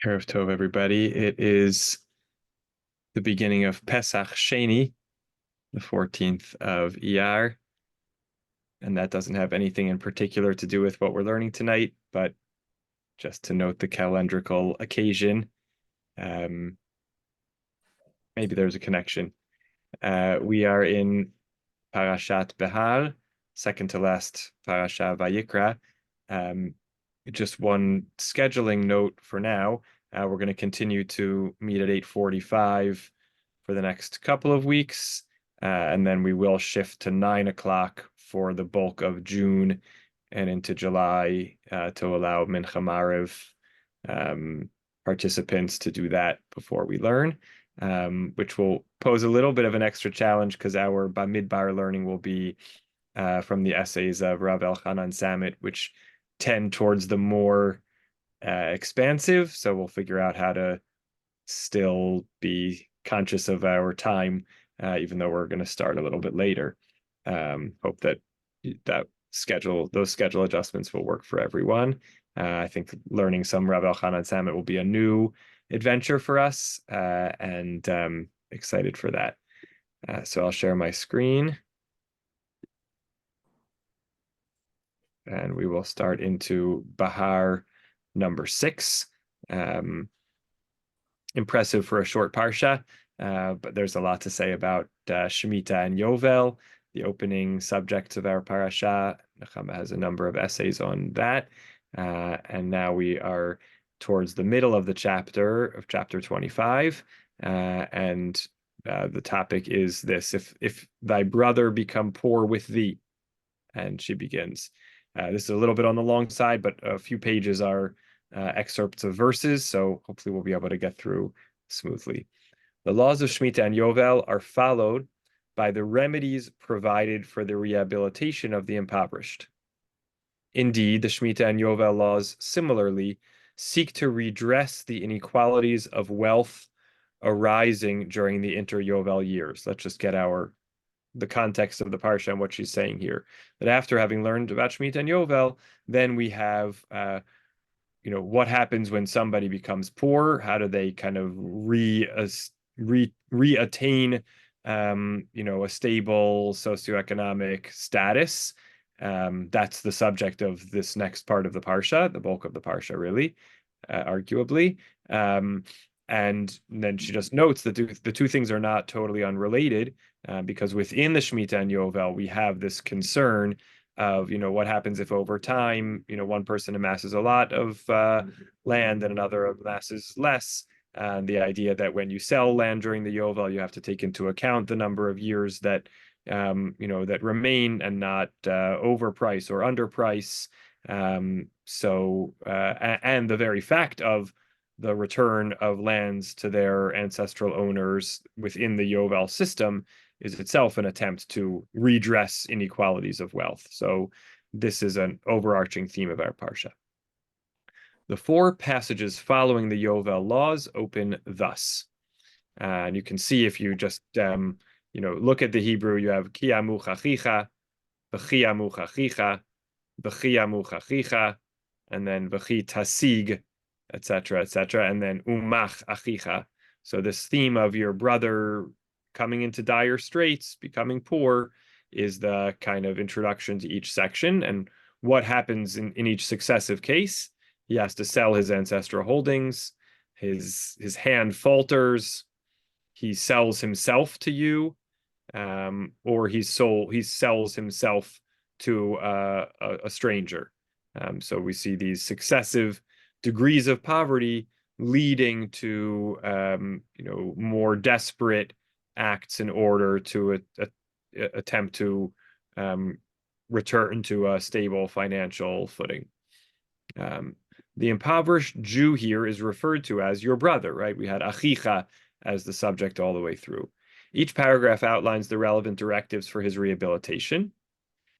Erev Tov, everybody. It is the beginning of Pesach Sheni, the 14th of Iyar, and that doesn't have anything in particular to do with what we're learning tonight, but just to note the calendrical occasion, maybe there's a connection. We are in Parashat Behar, second to last Parashah Vayikra. Just one scheduling note for now. We're going to continue to meet at 8:45 for the next couple of weeks, and then we will shift to 9 o'clock for the bulk of June and into July to allow Mincha Maariv participants to do that before we learn, which will pose a little bit of an extra challenge because our Bamidbar learning will be from the essays of Rav Elchanan Samit, which tend towards the more expansive. So we'll figure out how to still be conscious of our time, even though we're going to start a little bit later. Hope that those schedule adjustments will work for everyone. I think learning some Rav Elchanan Samit will be a new adventure for us, and excited for that. So I'll share my screen. And we will start into Behar number 6. Impressive for a short parsha, but there's a lot to say about Shemitah and Yovel, the opening subjects of our parasha. Nechama has a number of essays on that. And now we are towards the middle of the chapter, of chapter 25. And the topic is this: if thy brother become poor with thee. And she begins. This is a little bit on the long side, but a few pages are excerpts of verses, so hopefully we'll be able to get through smoothly. The laws of Shemitah and Yovel are followed by the remedies provided for the rehabilitation of the impoverished. Indeed, the Shemitah and Yovel laws similarly seek to redress the inequalities of wealth arising during the inter-Yovel years. Let's just get the context of the parsha and what she's saying here. That after having learned about Shemitah and Yovel, then we have, what happens when somebody becomes poor? How do they kind of reattain, a stable socioeconomic status? That's the subject of this next part of the parsha, the bulk of the parsha, really, arguably. And then she just notes that the two things are not totally unrelated, because within the Shemitah and Yovel, we have this concern of, what happens if over time, one person amasses a lot of land and another amasses less. And the idea that when you sell land during the Yovel, you have to take into account the number of years that, that remain and not overprice or underprice. And the very fact of the return of lands to their ancestral owners within the Yovel system is itself an attempt to redress inequalities of wealth. So this is an overarching theme of our parsha. The 4 passages following the Yovel laws open thus. And you can see if you just look at the Hebrew, you have ki amuch achicha, v'chi amuch achicha, v'chi amuch achicha, and then v'chi tasig, etc., etc., and then umach achicha. So this theme of your brother coming into dire straits, becoming poor, is the kind of introduction to each section. And what happens in each successive case? He has to sell his ancestral holdings. His hand falters. He sells himself to you, or he sells himself to a stranger. So we see these successive degrees of poverty leading to more desperate acts in order to attempt to return to a stable financial footing. The impoverished Jew here is referred to as your brother, right? We had achicha as the subject all the way through. Each paragraph outlines the relevant directives for his rehabilitation,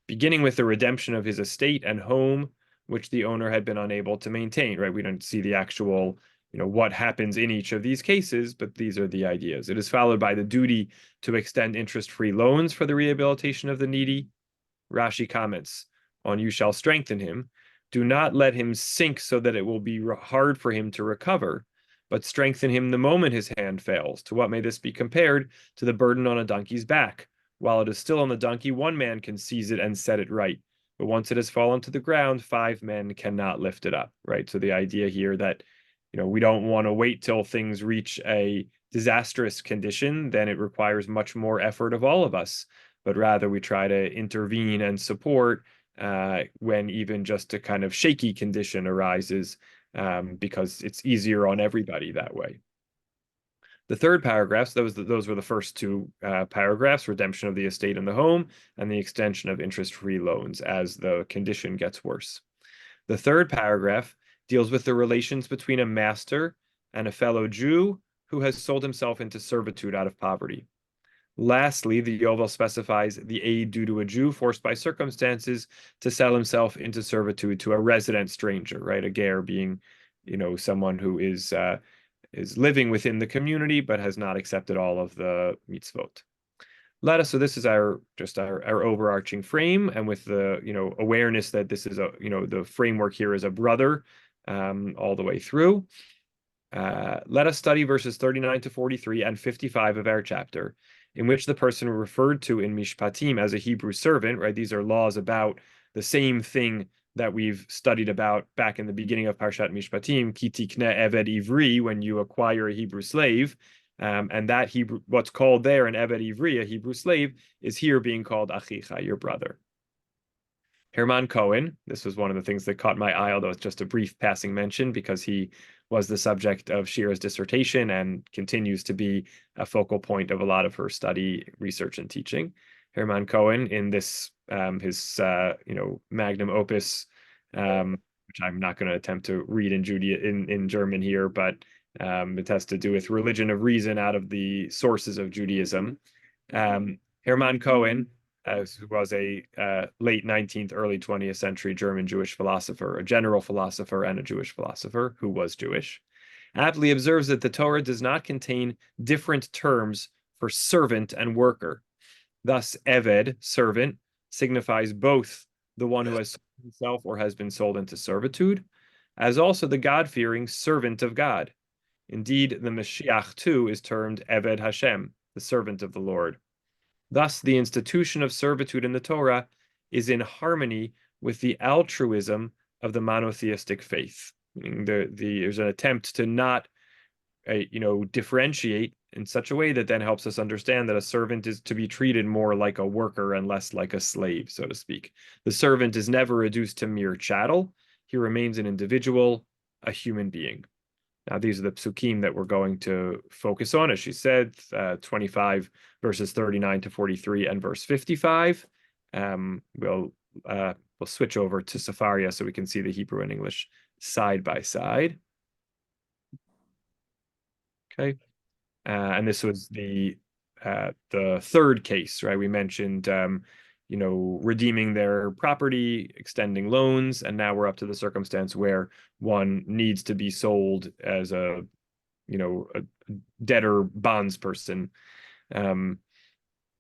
beginning with the redemption of his estate and home, which the owner had been unable to maintain, right? We don't see the actual, what happens in each of these cases, but these are the ideas. It is followed by the duty to extend interest-free loans for the rehabilitation of the needy. Rashi comments on, you shall strengthen him. Do not let him sink so that it will be hard for him to recover, but strengthen him the moment his hand fails. To what may this be compared? To the burden on a donkey's back. While it is still on the donkey, one man can seize it and set it right. But once it has fallen to the ground, five men cannot lift it up, right? So the idea here that, we don't want to wait till things reach a disastrous condition, then it requires much more effort of all of us. But rather, we try to intervene and support when even just a kind of shaky condition arises, because it's easier on everybody that way. The third paragraph, so those were the first two paragraphs, redemption of the estate and the home, and the extension of interest-free loans as the condition gets worse. The third paragraph deals with the relations between a master and a fellow Jew who has sold himself into servitude out of poverty. Lastly, the Yovel specifies the aid due to a Jew forced by circumstances to sell himself into servitude to a resident stranger, right? A ger being, someone who is living within the community but has not accepted all of the mitzvot. So this is our overarching frame, and with the awareness that this is the framework here is a brother all the way through. Let us study verses 39 to 43 and 55 of our chapter, in which the person referred to in Mishpatim as a Hebrew servant, right? These are laws about the same thing that we've studied about back in the beginning of Parshat Mishpatim, ki tikne eved ivri, when you acquire a Hebrew slave. And that Hebrew, what's called there an eved ivri, a Hebrew slave, is here being called achicha, your brother. Herman Cohen, this was one of the things that caught my eye, although it's just a brief passing mention, because he was the subject of Shira's dissertation and continues to be a focal point of a lot of her study, research, and teaching. Herman Cohen, in this his magnum opus, which I'm not going to attempt to read in German here, but it has to do with religion of reason out of the sources of Judaism. Herman Cohen was a late 19th, early 20th century German Jewish philosopher, a general philosopher and a Jewish philosopher who was Jewish, aptly observes that the Torah does not contain different terms for servant and worker. Thus, Eved, servant, signifies both the one who has sold himself or has been sold into servitude, as also the God-fearing servant of God. Indeed, the Mashiach too is termed Eved Hashem, the servant of the Lord. Thus, the institution of servitude in the Torah is in harmony with the altruism of the monotheistic faith. Meaning there's an attempt to not, differentiate in such a way that then helps us understand that a servant is to be treated more like a worker and less like a slave, so to speak. The servant is never reduced to mere chattel. He remains an individual, a human being. Now, these are the psukim that we're going to focus on, as she said, 25 verses 39 to 43 and verse 55. We'll switch over to Sefaria so we can see the Hebrew and English side by side. Okay, and this was the third case, right? We mentioned redeeming their property, extending loans, and now we're up to the circumstance where one needs to be sold as a debtor bondsperson.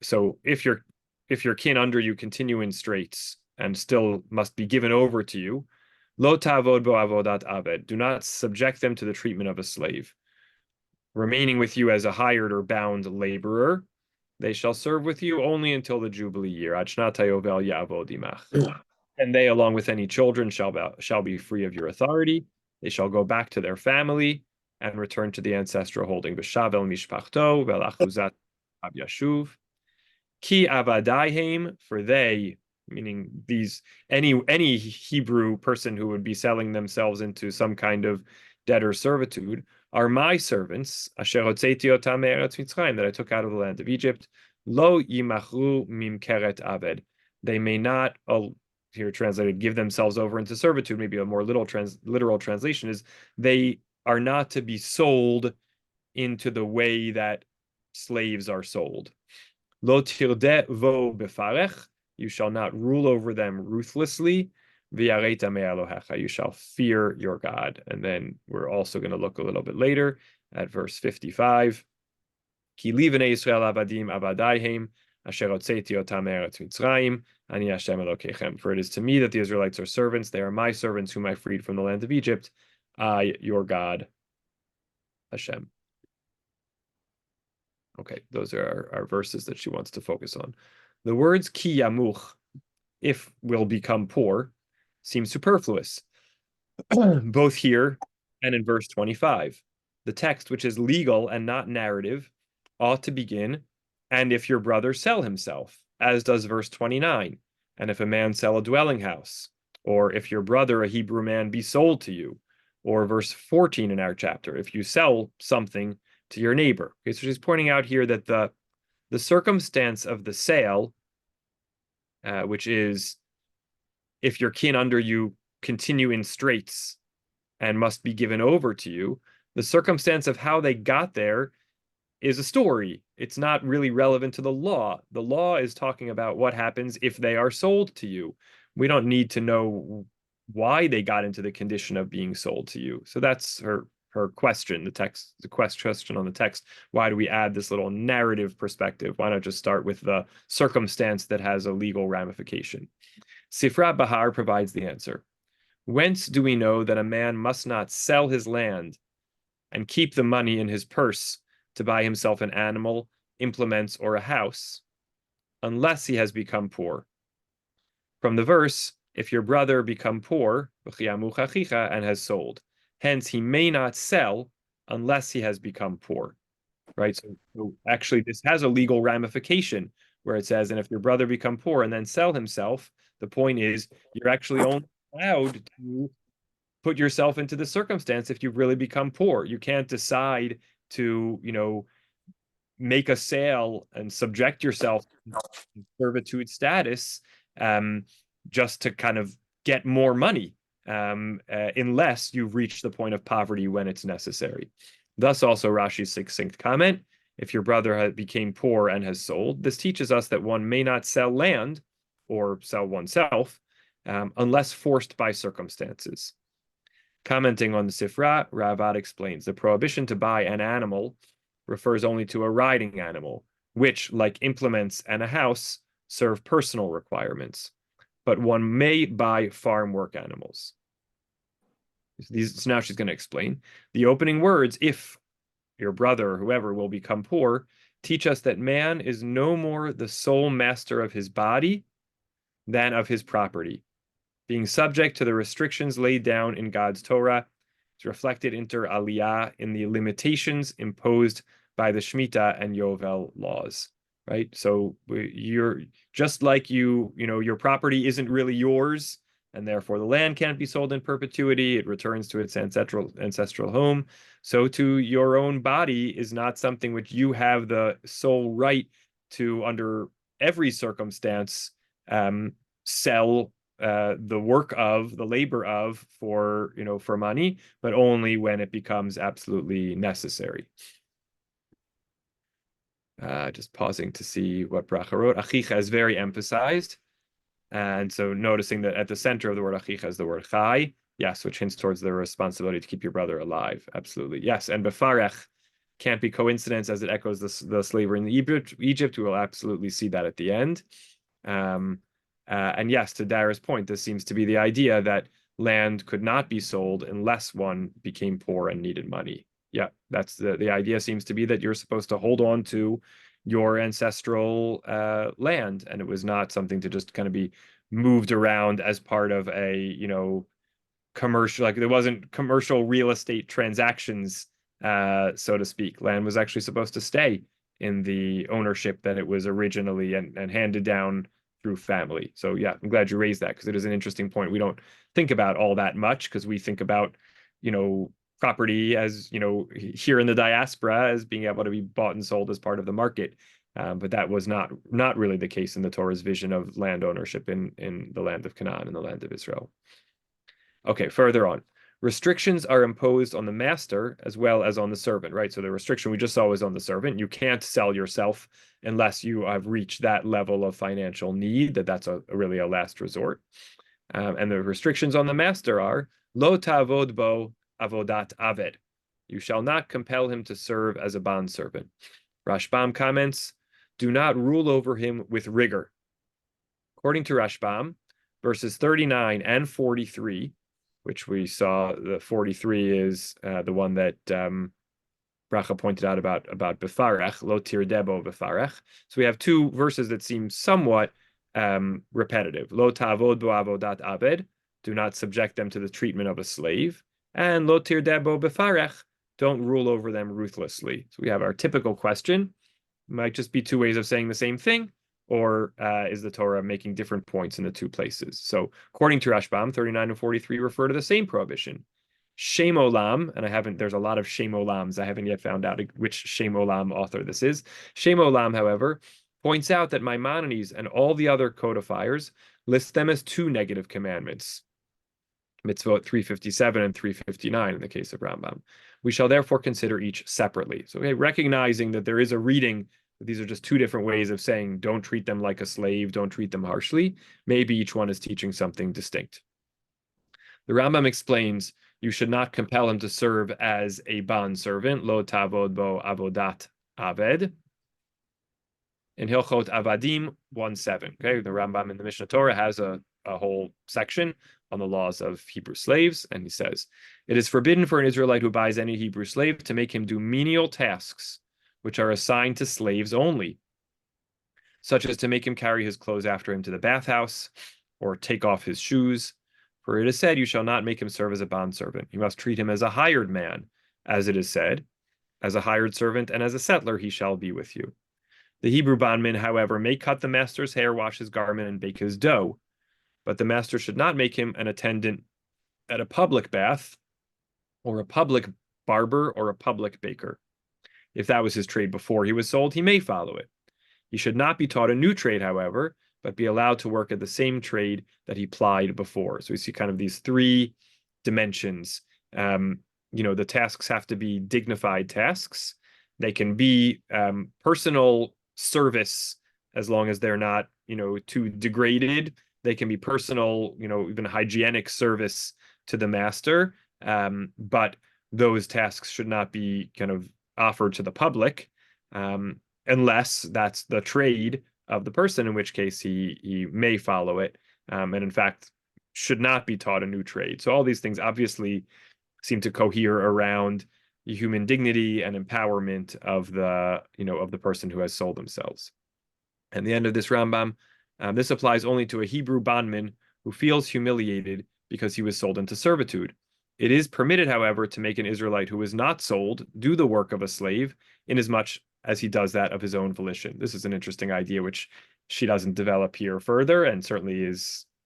So if your kin under you continue in straits and still must be given over to you, lo tavod bo avodat aved, do not subject them to the treatment of a slave. Remaining with you as a hired or bound laborer, they shall serve with you only until the Jubilee year. And they, along with any children, shall be free of your authority. They shall go back to their family and return to the ancestral holding. V'shavel mishpachto ve'lachuzat yashuv. Ki avadaihem, for they, meaning any Hebrew person who would be selling themselves into some kind of debtor servitude, are my servants, asher hotzeti otam me'eretz Mitzrayim, that I took out of the land of Egypt. Lo yimachru mimkeret aved. They may not, here translated, give themselves over into servitude. Maybe a more literal translation is they are not to be sold into the way that slaves are sold. Lo tirde vo befarech. You shall not rule over them ruthlessly. You shall fear your God. And then we're also going to look a little bit later at verse 55. Ki li v'nei Yisrael avadim avadaihem asher hotzeti otam me'eretz Mitzrayim ani Hashem Elokechem. For it is to me that the Israelites are servants. They are my servants whom I freed from the land of Egypt. I, your God, Hashem. Okay, those are our verses that she wants to focus on. The words ki yamuch, if will become poor, seem superfluous, both here and in verse 25. The text, which is legal and not narrative, ought to begin, and if your brother sell himself, as does verse 29, and if a man sell a dwelling house, or if your brother, a Hebrew man, be sold to you, or verse 14 in our chapter, if you sell something to your neighbor. Okay, so she's pointing out here that the circumstance of the sale, which is if your kin under you continue in straits and must be given over to you, the circumstance of how they got there is a story. It's not really relevant to the law. The law is talking about what happens if they are sold to you. We don't need to know why they got into the condition of being sold to you. So that's her question, the question on the text. Why do we add this little narrative perspective? Why not just start with the circumstance that has a legal ramification? Sifra Behar provides the answer. Whence do we know that a man must not sell his land and keep the money in his purse to buy himself an animal, implements, or a house, unless he has become poor? From the verse, if your brother become poor, and has sold, hence he may not sell unless he has become poor, right? So actually, this has a legal ramification where it says, and if your brother become poor and then sell himself, the point is you're actually only allowed to put yourself into the circumstance if you've really become poor. You can't decide to, make a sale and subject yourself to servitude status just to kind of get more money, unless you've reached the point of poverty when it's necessary. Thus, also Rashi's succinct comment, if your brother became poor and has sold, this teaches us that one may not sell land or sell oneself unless forced by circumstances. Commenting on the Sifra, Ravad explains the prohibition to buy an animal refers only to a riding animal, which, like implements and a house, serve personal requirements. But one may buy farm work animals. So now she's going to explain. The opening words, if your brother or whoever will become poor, teach us that man is no more the sole master of his body than of his property. Being subject to the restrictions laid down in God's Torah is reflected inter aliyah in the limitations imposed by the Shemitah and Yovel laws, right? So you're just like your property isn't really yours, and therefore the land can't be sold in perpetuity. It returns to its ancestral home. So too, your own body is not something which you have the sole right to, under every circumstance, sell the labor of for money, but only when it becomes absolutely necessary. Just pausing to see what Bracha wrote. Achicha is very emphasized. And so noticing that at the center of the word achicha is the word chai, yes, which hints towards the responsibility to keep your brother alive. Absolutely. Yes. And befarech can't be coincidence as it echoes the slavery in Egypt. We will absolutely see that at the end. And yes, to Dara's point, this seems to be the idea that land could not be sold unless one became poor and needed money. Yeah, that's the idea seems to be that you're supposed to hold on to your ancestral land, and it was not something to just kind of be moved around as part of a commercial, like there wasn't commercial real estate transactions, so to speak. Land was actually supposed to stay in the ownership that it was originally and handed down through family. So yeah, I'm glad you raised that because it is an interesting point. We don't think about all that much because we think about, property as, here in the diaspora as being able to be bought and sold as part of the market. But that was not really the case in the Torah's vision of land ownership in the land of Canaan, in the land of Israel. Okay, further on. Restrictions are imposed on the master as well as on the servant, right? So the restriction we just saw was on the servant. You can't sell yourself unless you have reached that level of financial need, that's really a last resort. And the restrictions on the master are, lo ta'avod bo avodat aved. You shall not compel him to serve as a bondservant. Rashbam comments, do not rule over him with rigor. According to Rashbam, verses 39 and 43, which we saw, the 43 is the one that Bracha pointed out about befarech, lo tirdebo befarech. So we have two verses that seem somewhat repetitive. Lo ta'avod bo avodat abed, do not subject them to the treatment of a slave, and lo tirdebo befarech, don't rule over them ruthlessly. So we have our typical question. Might just be two ways of saying the same thing, or is the Torah making different points in the two places? So according to Rashbam, 39 and 43 refer to the same prohibition. Shem Olam, and there's a lot of Shem Olams. I haven't yet found out which Shem Olam author this is. Shem Olam, however, points out that Maimonides and all the other codifiers list them as two negative commandments. Mitzvot 357 and 359 in the case of Rambam. We shall therefore consider each separately. So, okay, recognizing that there is a reading, that these are just two different ways of saying don't treat them like a slave, don't treat them harshly. Maybe each one is teaching something distinct. The Rambam explains you should not compel him to serve as a bond servant, lo tavod bo avodat aved. In Hilchot Avadim 1:7. Okay, the Rambam in the Mishnah Torah has a whole section on the laws of Hebrew slaves, and he says, it is forbidden for an Israelite who buys any Hebrew slave to make him do menial tasks, which are assigned to slaves only, such as to make him carry his clothes after him to the bathhouse, or take off his shoes. For it is said, you shall not make him serve as a bondservant. You must treat him as a hired man, as it is said, as a hired servant and as a settler he shall be with you. The Hebrew bondman, however, may cut the master's hair, wash his garment, and bake his dough, but the master should not make him an attendant at a public bath, or a public barber, or a public baker. If that was his trade before he was sold, he may follow it. He should not be taught a new trade, however, but be allowed to work at the same trade that he plied before. So we see kind of these three dimensions. The tasks have to be dignified tasks. They can be personal service as long as they're not, too degraded. They can be personal, even hygienic service to the master. But those tasks should not be kind of offered to the public unless that's the trade of the person, in which case he may follow it, and in fact should not be taught a new trade. So all these things obviously seem to cohere around human dignity and empowerment of the person who has sold themselves. And the end of this Rambam, this applies only to a Hebrew bondman who feels humiliated because he was sold into servitude. It is permitted, however, to make an Israelite who is not sold do the work of a slave, inasmuch as he does that of his own volition. This is an interesting idea, which she doesn't develop here further, and certainly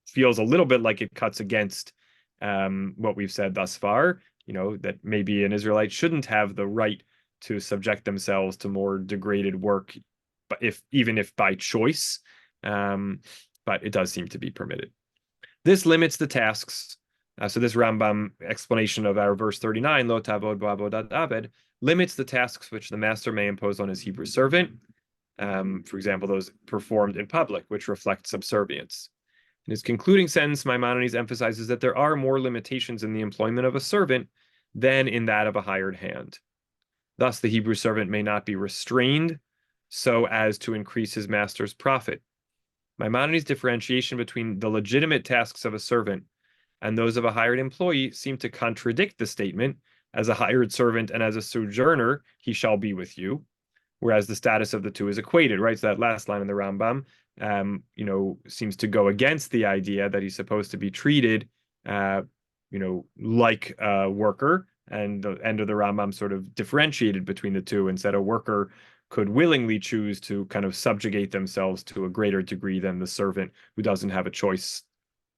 feels a little bit like it cuts against what we've said thus far. That maybe an Israelite shouldn't have the right to subject themselves to more degraded work, but even if by choice, but it does seem to be permitted. This limits the tasks. So this Rambam explanation of our verse 39, lo tavod bo avodat aved, limits the tasks which the master may impose on his Hebrew servant. For example, those performed in public, which reflect subservience. In his concluding sentence, Maimonides emphasizes that there are more limitations in the employment of a servant than in that of a hired hand. Thus, the Hebrew servant may not be restrained so as to increase his master's profit. Maimonides' differentiation between the legitimate tasks of a servant and those of a hired employee seem to contradict the statement, as a hired servant and as a sojourner, he shall be with you, whereas the status of the two is equated, right? So that last line in the Rambam, seems to go against the idea that he's supposed to be treated, like a worker. And the end of the Rambam sort of differentiated between the two and said a worker could willingly choose to kind of subjugate themselves to a greater degree than the servant who doesn't have a choice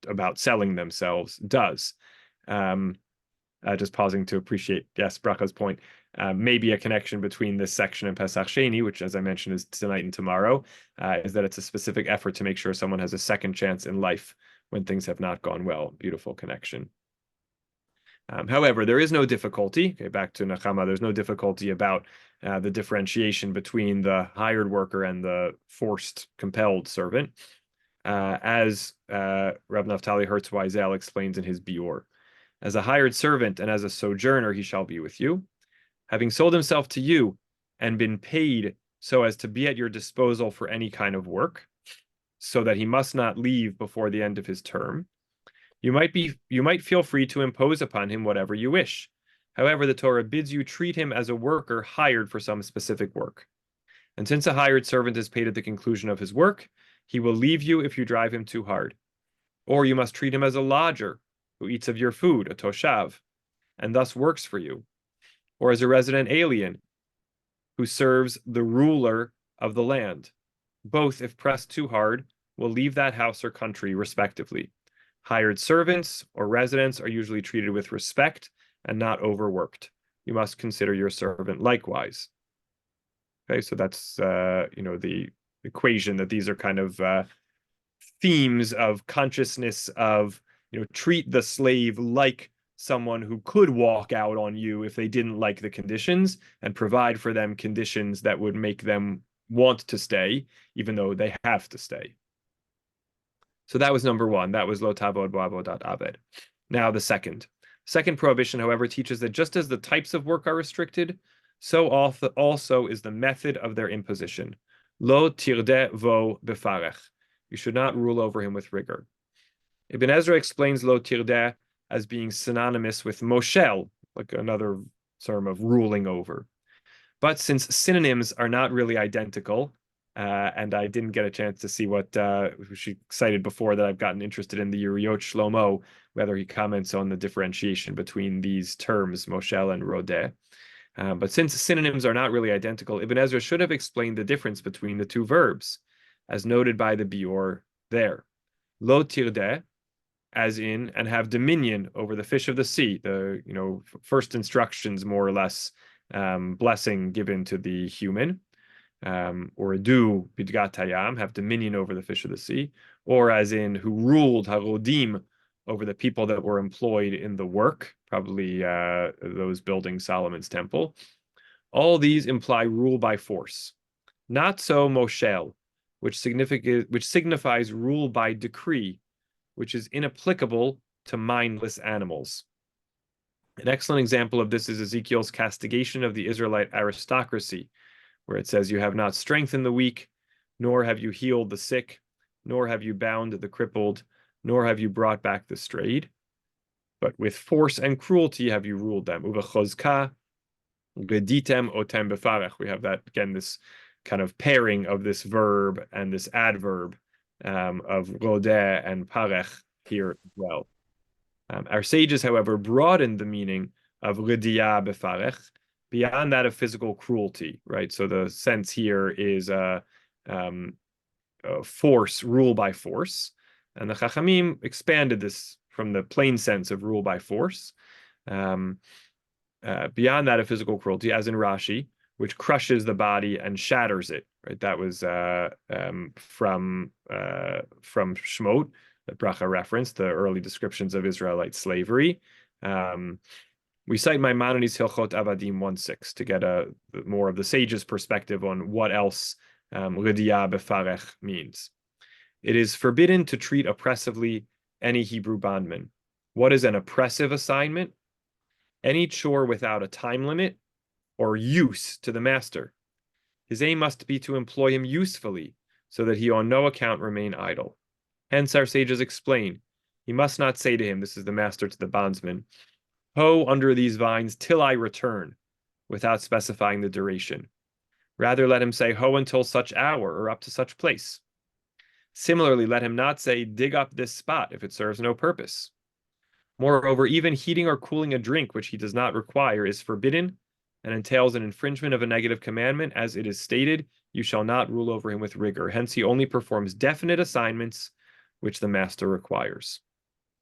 about selling themselves does. Just pausing to appreciate, yes, Bracha's point. Maybe a connection between this section and Pesach Sheni, which, as I mentioned, is tonight and tomorrow, is that it's a specific effort to make sure someone has a second chance in life when things have not gone well. Beautiful connection. However, there is no difficulty, okay, back to Nechama, there's no difficulty about the differentiation between the hired worker and the forced, compelled servant, as Reb Naftali Hertz Weisel explains in his Bior. As a hired servant and as a sojourner he shall be with you, having sold himself to you and been paid so as to be at your disposal for any kind of work, so that he must not leave before the end of his term. You might feel free to impose upon him whatever you wish. However, the Torah bids you treat him as a worker hired for some specific work. And since a hired servant is paid at the conclusion of his work, he will leave you if you drive him too hard. Or you must treat him as a lodger who eats of your food, a toshav, and thus works for you, or as a resident alien who serves the ruler of the land. Both, if pressed too hard, will leave that house or country, respectively. Hired servants or residents are usually treated with respect and not overworked. You must consider your servant likewise. Okay, so that's the equation that these are kind of themes of consciousness of treat the slave like someone who could walk out on you if they didn't like the conditions, and provide for them conditions that would make them want to stay, even though they have to stay. So that was number one. That was lo tavod bo'avodat aved. Now the second prohibition, however, teaches that just as the types of work are restricted, so also is the method of their imposition. Lo tirde vo befarech. You should not rule over him with rigor. Ibn Ezra explains lo tirde as being synonymous with moshel, like another term of ruling over. But since synonyms are not really identical, and I didn't get a chance to see what she cited before, that I've gotten interested in the Yeriot Shlomo, whether he comments on the differentiation between these terms, moshel and rodeh. But since synonyms are not really identical, Ibn Ezra should have explained the difference between the two verbs, as noted by the Bior there. Lo tirdeh, as in, and have dominion over the fish of the sea. The first instructions, more or less, blessing given to the human. Or adu bidgat hayam, have dominion over the fish of the sea. Or as in, who ruled harodim, over the people that were employed in the work, probably those building Solomon's temple. All these imply rule by force. Not so moshel, which signifies rule by decree, which is inapplicable to mindless animals. An excellent example of this is Ezekiel's castigation of the Israelite aristocracy, where it says, "You have not strengthened the weak, nor have you healed the sick, nor have you bound the crippled, nor have you brought back the strayed, but with force and cruelty have you ruled them." Uvechozka geditem otem befarech. We have that again, this kind of pairing of this verb and this adverb of rodeh and parech here as well. Our sages, however, broadened the meaning of rediyah befarech beyond that of physical cruelty, right? So the sense here is force, rule by force. And the Chachamim expanded this from the plain sense of rule by force, beyond that of physical cruelty, as in Rashi, which crushes the body and shatters it, right? That was from Shemot, that Bracha referenced, the early descriptions of Israelite slavery. We cite Maimonides' Hilchot Avadim 1.6 to get more of the sage's perspective on what else Rediyah Befarech means. It is forbidden to treat oppressively any Hebrew bondman. What is an oppressive assignment? Any chore without a time limit or use to the master. His aim must be to employ him usefully, so that he on no account remain idle. Hence our sages explain, he must not say to him, this is the master to the bondsman, "Ho under these vines till I return," without specifying the duration. Rather, let him say, "Ho until such hour," or "up to such place." Similarly, let him not say, "Dig up this spot," if it serves no purpose. Moreover, even heating or cooling a drink which he does not require is forbidden and entails an infringement of a negative commandment, as it is stated, "You shall not rule over him with rigor." Hence, he only performs definite assignments which the master requires.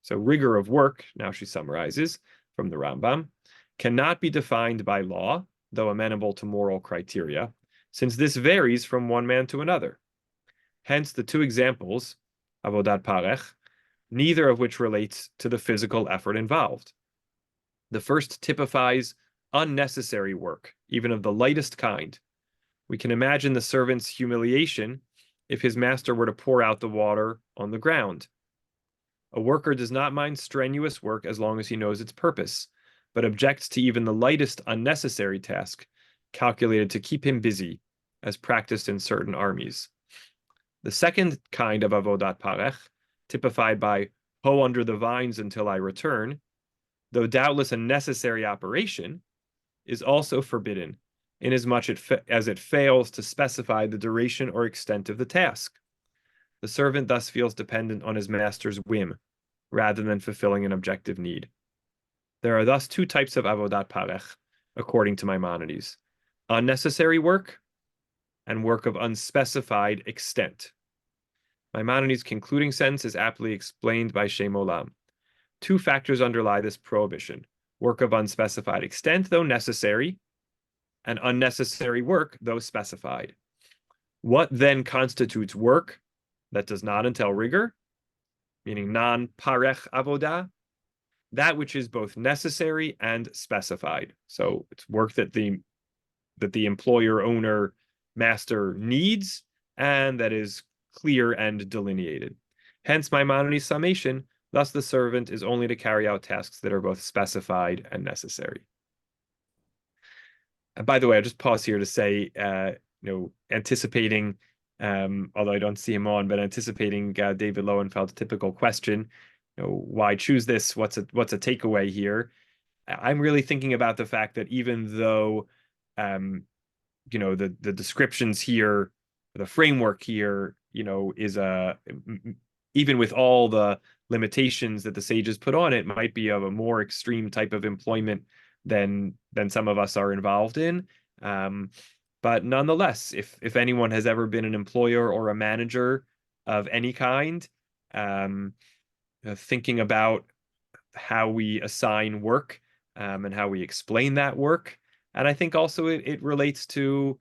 So rigor of work, now she summarizes from the Rambam, cannot be defined by law, though amenable to moral criteria, since this varies from one man to another. Hence the two examples, avodat parech, neither of which relates to the physical effort involved. The first typifies unnecessary work, even of the lightest kind. We can imagine the servant's humiliation if his master were to pour out the water on the ground. A worker does not mind strenuous work as long as he knows its purpose, but objects to even the lightest unnecessary task calculated to keep him busy, as practiced in certain armies. The second kind of avodat parech, typified by "ho under the vines until I return," though doubtless a necessary operation, is also forbidden, inasmuch as it fails to specify the duration or extent of the task. The servant thus feels dependent on his master's whim, rather than fulfilling an objective need. There are thus two types of avodat parech, according to Maimonides: unnecessary work and work of unspecified extent. Maimonides' concluding sentence is aptly explained by Shem Olam. Two factors underlie this prohibition: work of unspecified extent, though necessary, and unnecessary work, though specified. What then constitutes work that does not entail rigor, meaning non-parech avodah? That which is both necessary and specified. So it's work that the employer, owner, master needs, and that is clear and delineated. Hence Maimonides' summation: thus the servant is only to carry out tasks that are both specified and necessary. And by the way, I'll just pause here to say, anticipating, although I don't see him on, but anticipating David Lowenfeld's typical question, why choose this? What's a takeaway here? I'm really thinking about the fact that even though, the descriptions here, the framework here, is even with all the limitations that the sages put on it, might be of a more extreme type of employment than some of us are involved in. But nonetheless, if anyone has ever been an employer or a manager of any kind, thinking about how we assign work and how we explain that work. And I think also it relates to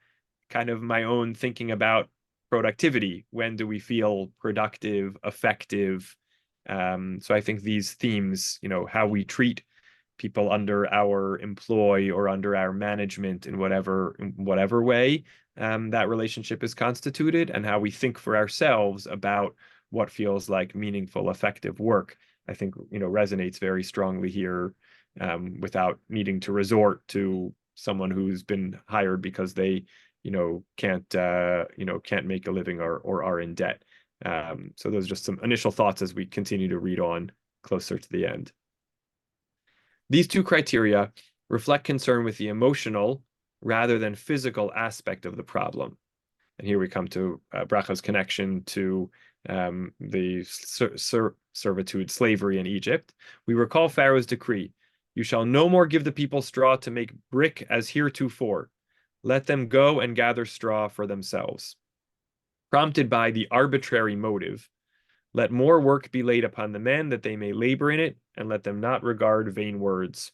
kind of my own thinking about productivity. When do we feel productive, effective? So I think these themes, how we treat people under our employ or under our management in whatever way that relationship is constituted, and how we think for ourselves about what feels like meaningful, effective work, I think, resonates very strongly here, without needing to resort to someone who's been hired because they, can't make a living or are in debt. So those are just some initial thoughts as we continue to read on closer to the end. These two criteria reflect concern with the emotional rather than physical aspect of the problem. And here we come to Bracha's connection to the servitude, slavery in Egypt. We recall Pharaoh's decree: "You shall no more give the people straw to make brick as heretofore. Let them go and gather straw for themselves." Prompted by the arbitrary motive, let more work be laid upon the men, that they may labor in it, and let them not regard vain words.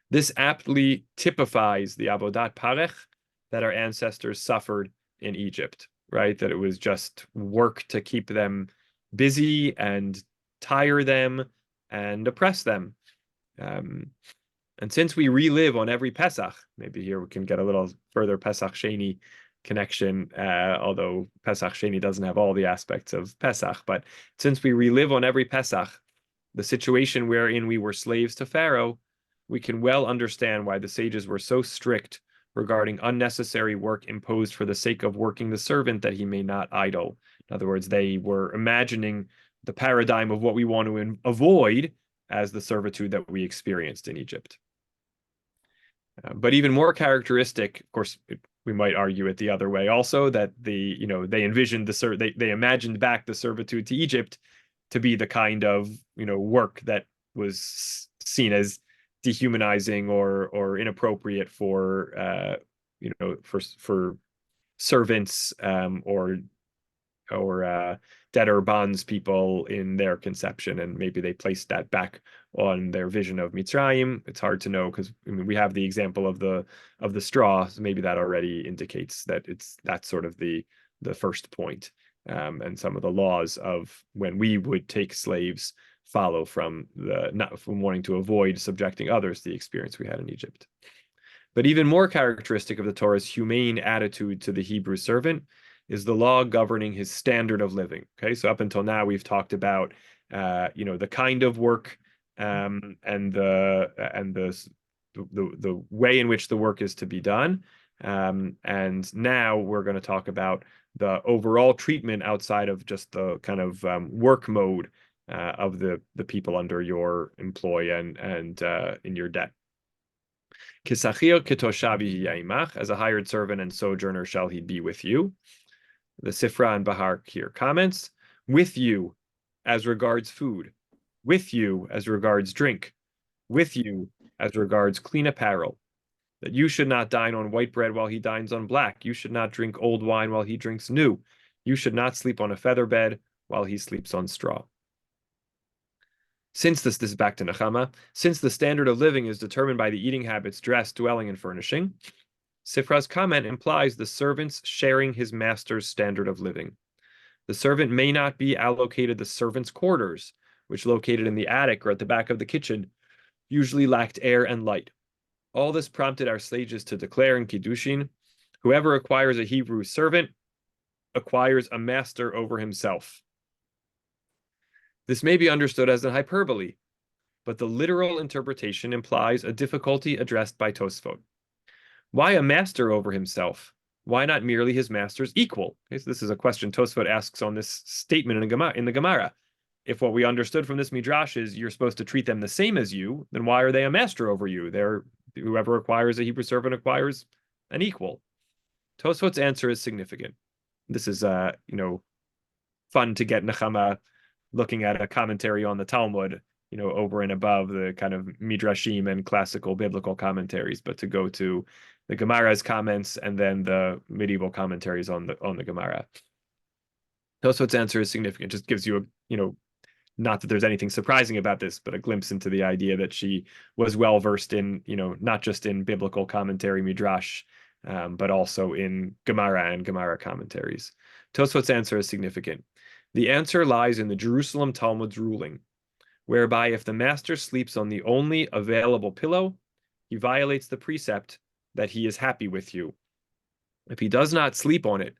This aptly typifies the avodat parech that our ancestors suffered in Egypt, right? That it was just work to keep them busy and tire them and oppress them. And since we relive on every Pesach, maybe here we can get a little further Pesach Sheni connection, although Pesach Sheni doesn't have all the aspects of Pesach, but since we relive on every Pesach the situation wherein we were slaves to Pharaoh, we can well understand why the sages were so strict regarding unnecessary work imposed for the sake of working the servant that he may not idle. In other words, they were imagining the paradigm of what we want to avoid as the servitude that we experienced in Egypt. But even more characteristic, of course, we might argue it the other way also, that they envisioned they imagined back the servitude to Egypt to be the kind of work that was seen as dehumanizing or inappropriate for for servants or debtor bonds people in their conception, and maybe they placed that back on their vision of Mitzrayim. It's hard to know, because we have the example of the straw, so maybe that already indicates that that's sort of the first point. And some of the laws of when we would take slaves follow from not from wanting to avoid subjecting others to the experience we had in Egypt. But even more characteristic of the Torah's humane attitude to the Hebrew servant is the law governing his standard of living. Okay, so up until now we've talked about the kind of work and the way in which the work is to be done, and now we're going to talk about the overall treatment outside of just the kind of work mode of the people under your employ and in your debt. Kisachir kitoshavi yaimach, as a hired servant and sojourner shall he be with you. The Sifra and Behar here comments, with you as regards food, with you as regards drink, with you as regards clean apparel, that you should not dine on white bread while he dines on black. You should not drink old wine while he drinks new. You should not sleep on a feather bed while he sleeps on straw. Since this is back to Nechama, since the standard of living is determined by the eating habits, dress, dwelling, and furnishing, Sifra's comment implies the servant's sharing his master's standard of living. The servant may not be allocated the servant's quarters, which located in the attic or at the back of the kitchen, usually lacked air and light. All this prompted our sages to declare in Kiddushin, whoever acquires a Hebrew servant acquires a master over himself. This may be understood as a hyperbole, but the literal interpretation implies a difficulty addressed by Tosfot. Why a master over himself? Why not merely his master's equal? Okay, so this is a question Tosfot asks on this statement in the Gemara. If what we understood from this midrash is you're supposed to treat them the same as you, then why are they a master over you? Whoever acquires a Hebrew servant acquires an equal. Tosfot's answer is significant. This is fun to get Nechama looking at a commentary on the Talmud, over and above the kind of midrashim and classical biblical commentaries, but to go to the Gemara's comments and then the medieval commentaries on the Gemara. Tosfot's answer is significant. Just gives you not that there's anything surprising about this, but a glimpse into the idea that she was well versed in, not just in biblical commentary midrash, but also in Gemara and Gemara commentaries. Tosfot's answer is significant. The answer lies in the Jerusalem Talmud's ruling, whereby if the master sleeps on the only available pillow, he violates the precept that he is happy with you. If he does not sleep on it,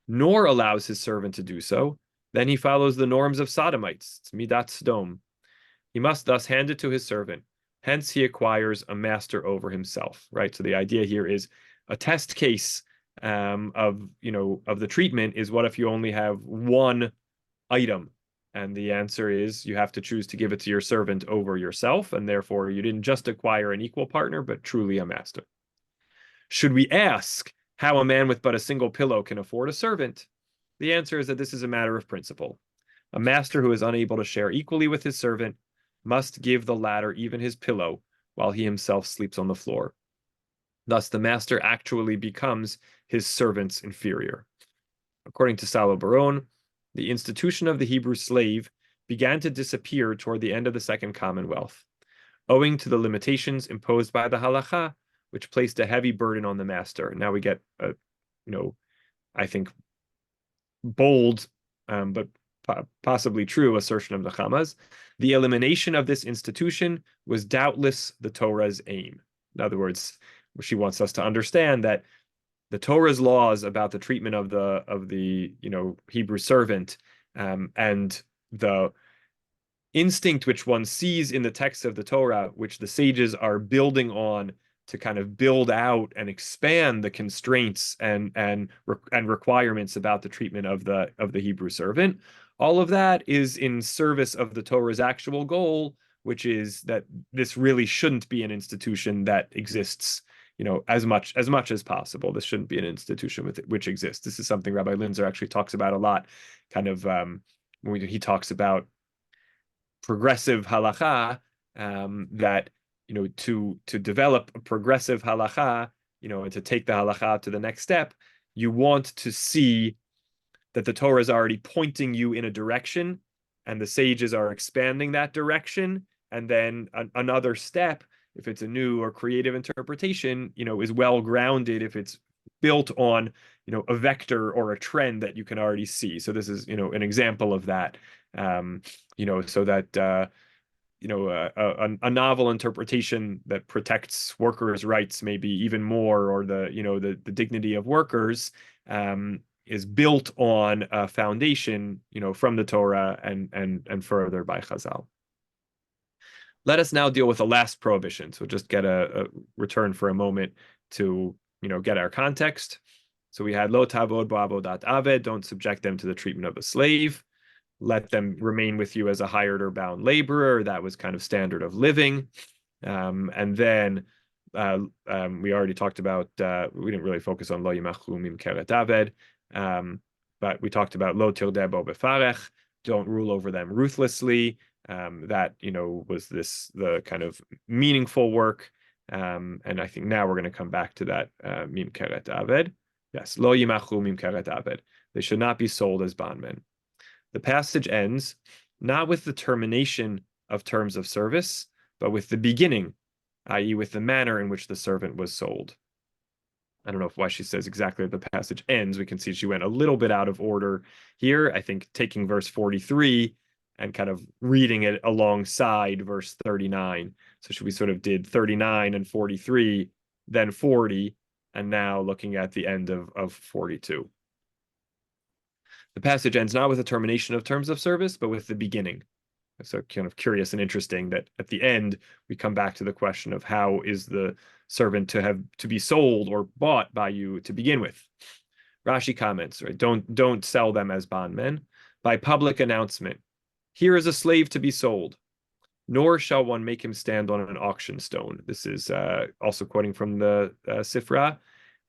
nor allows his servant to do so, then he follows the norms of Sodomites. It's midat sdom. He must thus hand it to his servant. Hence, he acquires a master over himself. Right. So the idea here is a test case of the treatment is, what if you only have one item? And the answer is you have to choose to give it to your servant over yourself, and therefore you didn't just acquire an equal partner, but truly a master. Should we ask how a man with but a single pillow can afford a servant? The answer is that this is a matter of principle. A master who is unable to share equally with his servant must give the latter even his pillow while he himself sleeps on the floor. Thus, the master actually becomes his servant's inferior. According to Salo Baron, the institution of the Hebrew slave began to disappear toward the end of the Second Commonwealth, owing to the limitations imposed by the halacha, which placed a heavy burden on the master. Now we get I think, bold, but possibly true assertion of the Chamas. The elimination of this institution was doubtless the Torah's aim. In other words, she wants us to understand that the Torah's laws about the treatment of the Hebrew servant, and the instinct which one sees in the text of the Torah, which the sages are building on to kind of build out and expand the constraints and requirements about the treatment of the Hebrew servant. All of that is in service of the Torah's actual goal, which is that this really shouldn't be an institution that exists, as much as possible. This shouldn't be an institution which exists. This is something Rabbi Linzer actually talks about a lot, kind of when he talks about progressive halacha, that to develop a progressive halacha, and to take the halacha to the next step, you want to see that the Torah is already pointing you in a direction, and the sages are expanding that direction, and then another step, if it's a new or creative interpretation, is well grounded if it's built on, a vector or a trend that you can already see. So this is, an example of that, so that a novel interpretation that protects workers' rights maybe even more, or the dignity of workers, is built on a foundation, from the Torah and further by Chazal. Let us now deal with the last prohibition. So just get a return for a moment to get our context. So we had lo tavod ba'avodat aved, don't subject them to the treatment of a slave. let them remain with you as a hired or bound laborer. That was kind of standard of living. And then we already talked about, we didn't really focus on lo yimachu mim keret aved, but we talked about lo tirdeh bo befarech, don't rule over them ruthlessly. That, was the kind of meaningful work. And I think now we're going to come back to that mim keret aved. Yes, lo yimachu mim keret aved. They should not be sold as bondmen. The passage ends not with the termination of terms of service, but with the beginning, i.e., with the manner in which the servant was sold. I don't know why she says exactly that the passage ends. We can see she went a little bit out of order here. I think taking verse 43 and kind of reading it alongside verse 39. So we sort of did 39 and 43, then 40, and now looking at the end of 42. The passage ends not with a termination of terms of service, but with the beginning. So kind of curious and interesting that at the end, we come back to the question of how is the servant to be sold or bought by you to begin with. Rashi comments, right? Don't sell them as bondmen. By public announcement, here is a slave to be sold, nor shall one make him stand on an auction stone. This is also quoting from the Sifra,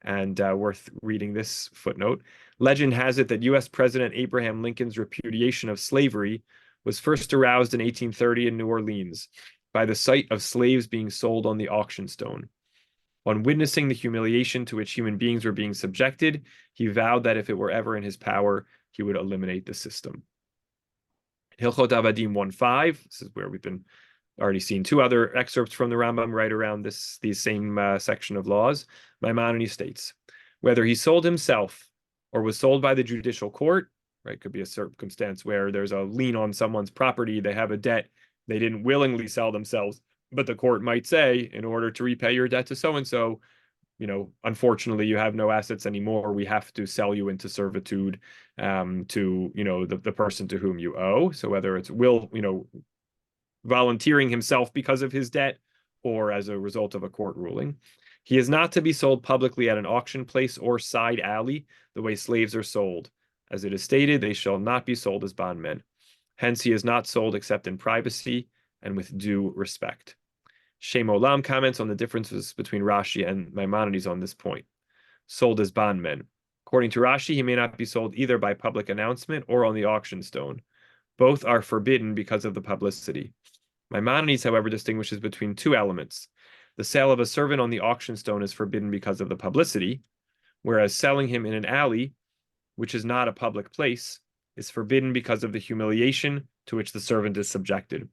and worth reading this footnote. Legend has it that U.S. President Abraham Lincoln's repudiation of slavery was first aroused in 1830 in New Orleans by the sight of slaves being sold on the auction stone. On witnessing the humiliation to which human beings were being subjected, he vowed that if it were ever in his power, he would eliminate the system. Hilchot Avadim 1.5, this is where we've been already seen two other excerpts from the Rambam right around these same section of laws. Maimonides states, whether he sold himself or was sold by the judicial court, right? Could be a circumstance where there's a lien on someone's property, they have a debt, they didn't willingly sell themselves, but the court might say, in order to repay your debt to so-and-so, unfortunately, you have no assets anymore. We have to sell you into servitude to, the person to whom you owe. So whether it's volunteering himself because of his debt or as a result of a court ruling. He is not to be sold publicly at an auction place or side alley, the way slaves are sold. As it is stated, they shall not be sold as bondmen. Hence, he is not sold except in privacy and with due respect. Shem Olam comments on the differences between Rashi and Maimonides on this point. Sold as bondmen. According to Rashi, he may not be sold either by public announcement or on the auction stone. Both are forbidden because of the publicity. Maimonides, however, distinguishes between two elements. The sale of a servant on the auction stone is forbidden because of the publicity, whereas selling him in an alley, which is not a public place, is forbidden because of the humiliation to which the servant is subjected.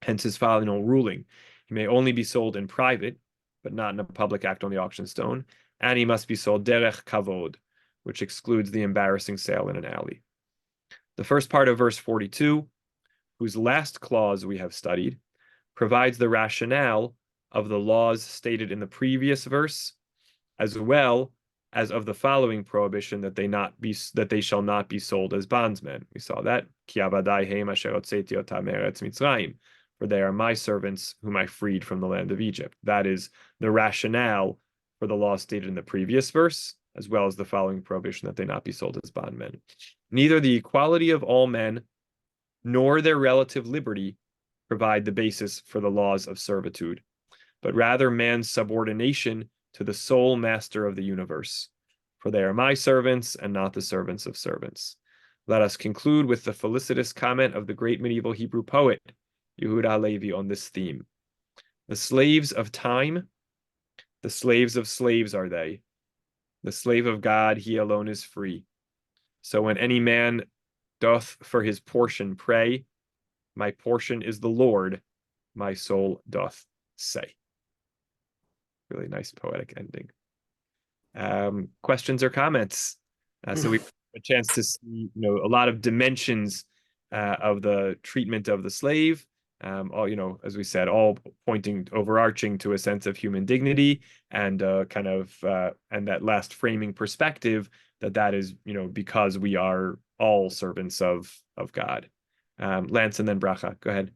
Hence his final ruling. He may only be sold in private, but not in a public act on the auction stone, and he must be sold derech kavod, which excludes the embarrassing sale in an alley. The first part of verse 42, whose last clause we have studied, provides the rationale of the laws stated in the previous verse, as well as of the following prohibition that they shall not be sold as bondsmen. We saw that. For they are my servants whom I freed from the land of Egypt. That is the rationale for the law stated in the previous verse, as well as the following prohibition that they not be sold as bondmen. Neither the equality of all men nor their relative liberty provide the basis for the laws of servitude, but rather man's subordination to the sole master of the universe. For they are my servants and not the servants of servants. Let us conclude with the felicitous comment of the great medieval Hebrew poet, Yehuda Halevi, on this theme. The slaves of time, the slaves of slaves are they. The slave of God, he alone is free. So when any man doth for his portion pray, my portion is the Lord, my soul doth say. Really nice poetic ending. Questions or comments? So we have a chance to see, a lot of dimensions of the treatment of the slave. All, as we said, all pointing overarching to a sense of human dignity and and that last framing perspective that is, because we are all servants of God. Lance and then Bracha. Go ahead.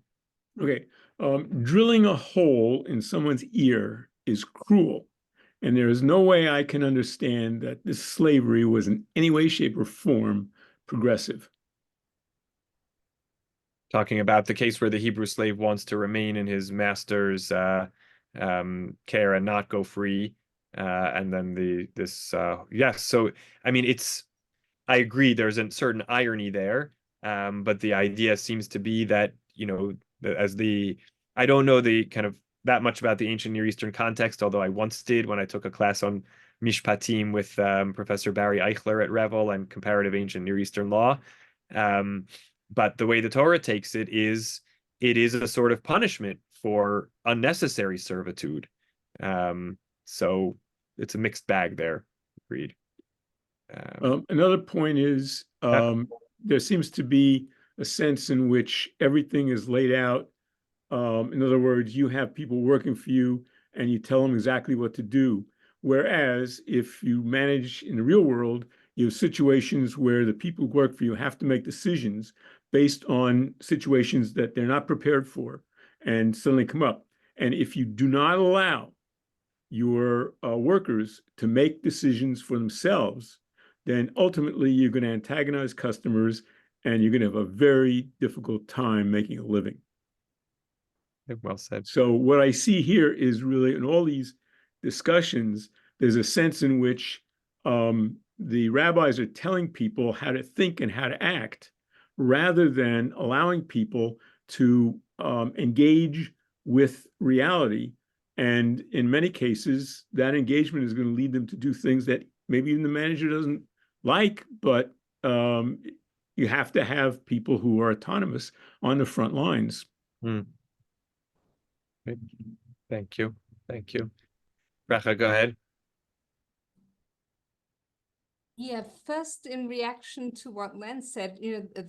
Okay. Drilling a hole in someone's ear is cruel. And there is no way I can understand that this slavery was in any way, shape, or form progressive. talking about the case where the Hebrew slave wants to remain in his master's care and not go free. And then yes. So I mean, I agree. There's a certain irony there, but the idea seems to be that as the I don't know the kind of that much about the ancient Near Eastern context, although I once did when I took a class on Mishpatim with Professor Barry Eichler at Revel and comparative ancient Near Eastern law. Um, but the way the Torah takes it is a sort of punishment for unnecessary servitude. So it's a mixed bag there. Agreed. Another point is Yeah. there seems to be a sense in which everything is laid out. In other words, you have people working for you and you tell them exactly what to do. Whereas if you manage in the real world, you have situations where the people who work for you have to make decisions based on situations that they're not prepared for and suddenly come up. And if you do not allow your workers to make decisions for themselves, then ultimately you're going to antagonize customers and you're going to have a very difficult time making a living. Well said. So what I see here is really in all these discussions, there's a sense in which the rabbis are telling people how to think and how to act rather than allowing people to engage with reality. And in many cases, that engagement is going to lead them to do things that maybe even the manager doesn't like, but you have to have people who are autonomous on the front lines. Hmm. Thank you. Thank you. Racha, go ahead. Yeah, first in reaction to what Len said,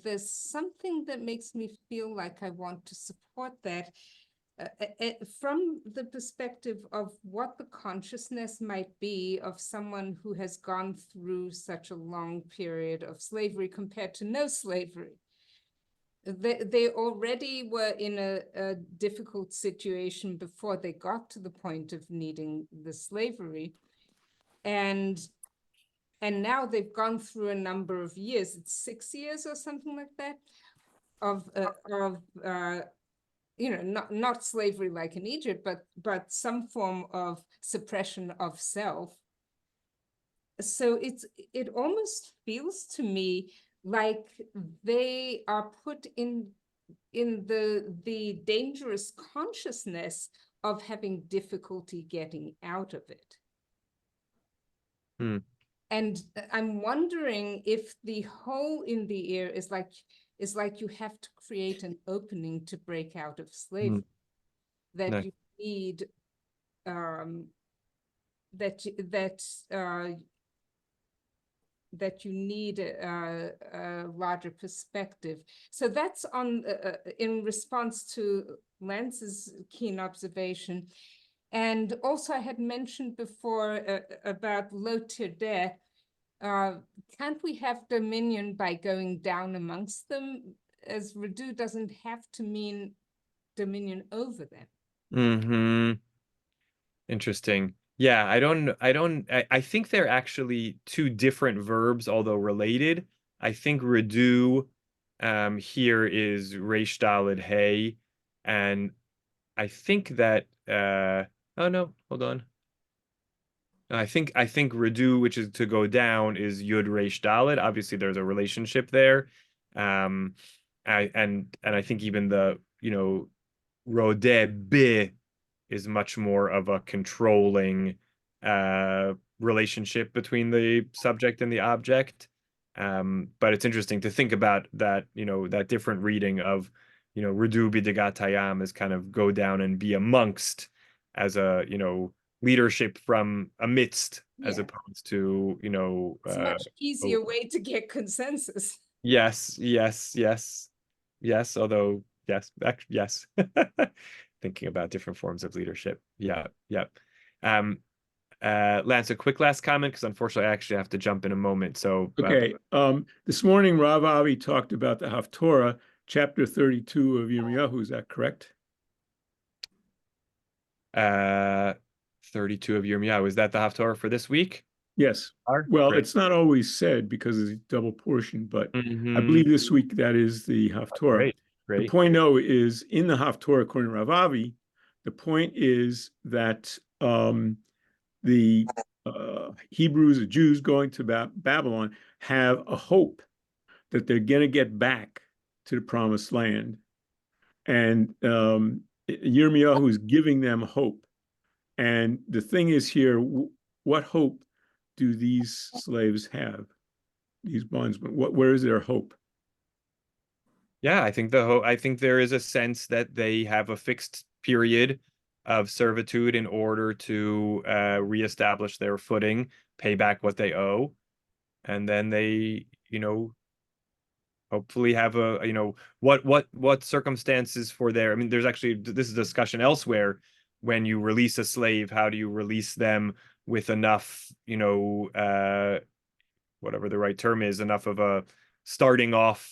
there's something that makes me feel like I want to support that from the perspective of what the consciousness might be of someone who has gone through such a long period of slavery compared to no slavery. They already were in a difficult situation before they got to the point of needing the slavery. And now they've gone through a number of years, it's 6 years or something like that, of not slavery like in Egypt, but some form of suppression of self. So it almost feels to me like they are put in the dangerous consciousness of having difficulty getting out of it. Hmm. And I'm wondering if the hole in the ear is like you have to create an opening to break out of slavery, that Nice. you need that you need a larger perspective. So that's on in response to Lance's keen observation. And also I had mentioned before about lo tir'deh. Can't we have dominion by going down amongst them, as Redu doesn't have to mean dominion over them? Mm-hmm. Interesting. Yeah, I think they're actually two different verbs, although related. I think redo here is Reish Daled Hey, and I think that oh no, hold on. I think redo, which is to go down, is Yud Reish Daled. Obviously, there's a relationship there. Um and I think even the, Rodeh Bi is much more of a controlling relationship between the subject and the object. But it's interesting to think about that, that different reading of, Rudu bidigatayam is kind of go down and be amongst as a, leadership from amidst as Yeah, opposed to, it's a much easier way to get consensus. yes, yes, yes, yes. Although, yes, yes. Thinking about different forms of leadership. Yeah, yeah. Um, Lance, a quick last comment because unfortunately I actually have to jump in a moment. So, Okay. This morning, Rav Avi talked about the Haftorah, chapter 32 of Yirmiyahu. Is that correct? 32 of Yirmiyahu. Is that the Haftorah for this week? Yes. Well, Great. it's not always said because it's double portion, but I Mm-hmm. believe this week that is the Haftorah. Great, The Great. point, though, is in the Haftorah according to Rav Avi, the point is that the Hebrews, the Jews going to Babylon, have a hope that they're going to get back to the promised land. And Yirmiyahu is giving them hope. And the thing is here, what hope do these slaves have? These bondsmen, where is their hope? Yeah, I think I think there is a sense that they have a fixed period of servitude in order to reestablish their footing, pay back what they owe, and then they, hopefully have what circumstances for their. I mean, there's actually this is a discussion elsewhere. When you release a slave, how do you release them with enough, whatever the right term is, enough of a starting off,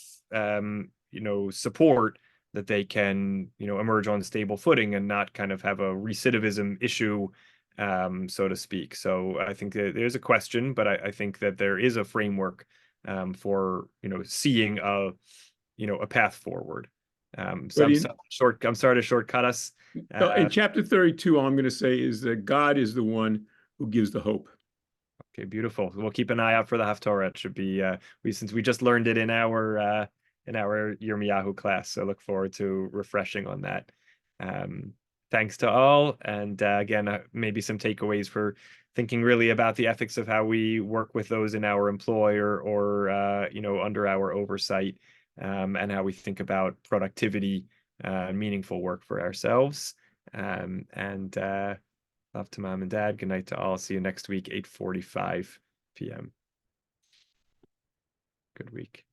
support that they can, emerge on stable footing and not kind of have a recidivism issue, so to speak. So I think that there's a question, but I think that there is a framework for, seeing a path forward. So I'm sorry to shortcut us. In chapter 32, all I'm going to say is that God is the one who gives the hope. Okay, beautiful. We'll keep an eye out for the Haftorah. It should be since we just learned it in our Yirmiyahu class, so look forward to refreshing on that. Thanks to all, and again, maybe some takeaways for thinking really about the ethics of how we work with those in our employer or under our oversight, and how we think about productivity, meaningful work for ourselves, and. Love to mom and dad. Good night to all. See you next week, 8:45 p.m. Good week.